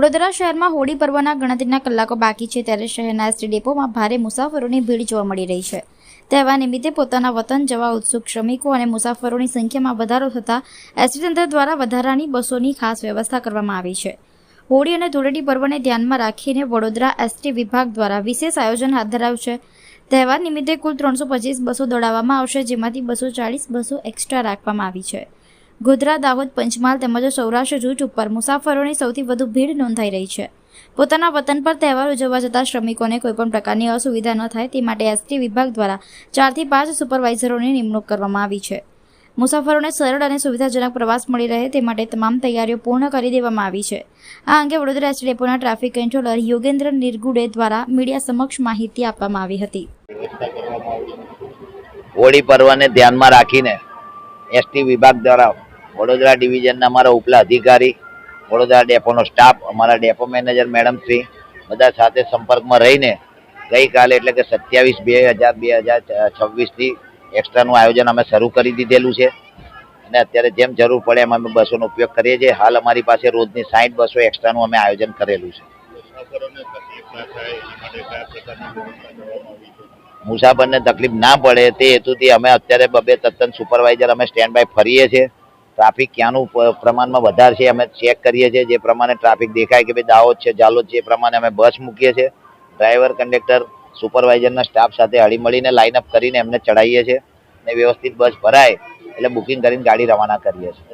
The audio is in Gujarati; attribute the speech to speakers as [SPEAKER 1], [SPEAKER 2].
[SPEAKER 1] વડોદરા શહેરમાં હોળી પર્વના ગણતરીના કલાકો બાકી છે ત્યારે શહેરના એસટી ડેપોમાં ભારે મુસાફરોની ભીડ જોવા મળી રહી છે। તહેવાર નિમિત્તે પોતાના વતન જવા ઉત્સુક શ્રમિકો અને મુસાફરોની સંખ્યામાં વધારો થતાં એસટી તંત્ર દ્વારા વધારાની બસોની ખાસ વ્યવસ્થા કરવામાં આવી છે। હોળી અને ધૂળેટી પર્વને ધ્યાનમાં રાખીને વડોદરા એસટી વિભાગ દ્વારા વિશેષ આયોજન હાથ ધરાયું છે। તહેવાર નિમિત્તે કુલ 325 બસો દોડાવવામાં આવશે, જેમાંથી 240 બસો એક્સ્ટ્રા રાખવામાં આવી છે। ગોધરા, દાહોદ, પંચમહાલ તેમજ સૌરાષ્ટ્ર રૂટ ઉપર મુસાફરોની સૌથી વધુ ભીડ નોંધાઈ રહી છે। પોતાના વતન પર તહેવાર ઉજવવા જતા શ્રમિકોને કોઈપણ પ્રકારની અસુવિધા ન થાય તે માટે એસટી વિભાગ દ્વારા 4 થી 5 સુપરવાઇઝરોની નિમણૂક કરવામાં આવી છે। મુસાફરોને સરળ અને સુવિધાજનક પ્રવાસ મળી રહે તે માટે તમામ તૈયારીઓ પૂર્ણ કરી દેવામાં આવી છે। આ અંગે વડોદરા એસટી ડેપોના ટ્રાફિક કંટ્રોલર યોગેન્દ્ર નિરગુડે દ્વારા મીડિયા સમક્ષ માહિતી આપવામાં આવી હતી।
[SPEAKER 2] હોળી પર્વને ધ્યાનમાં રાખીને એસટી વિભાગ દ્વારા વડોદરા ડિવિઝનના અમારા ઉપલા અધિકારી, વડોદરા ડેપોનો સ્ટાફ, અમારા ડેપો મેનેજર મેડમ શ્રી બધા સાથે સંપર્કમાં રહીને ગઈકાલે એટલે કે 27/2026થી એક્સ્ટ્રાનું આયોજન અમે શરૂ કરી દીધેલું છે અને અત્યારે જેમ જરૂર પડે એમ અમે બસોનો ઉપયોગ કરીએ છીએ। હાલ અમારી પાસે રોજની 60 બસો એક્સ્ટ્રાનું અમે આયોજન કરેલું છે। મુસાફરને તકલીફ ના પડે તે હેતુથી અમે અત્યારે 2 તદ્દન સુપરવાઇઝર અમે સ્ટેન્ડ બાય ફરીએ છીએ। ટ્રાફિક ક્યાંનું પ્રમાણમાં વધારે છે અમે ચેક કરીએ છીએ। જે પ્રમાણે ટ્રાફિક દેખાય કે ભાઈ દાહોદ છે, જાલોદ છે, એ પ્રમાણે અમે બસ મૂકીએ છીએ। ડ્રાઈવર, કંડક્ટર, સુપરવાઇઝરના સ્ટાફ સાથે હળીમળીને લાઇનઅપ કરીને એમને ચડાવીએ છીએ અને વ્યવસ્થિત બસ ભરાય એટલે બુકિંગ કરીને ગાડી રવાના કરીએ છીએ।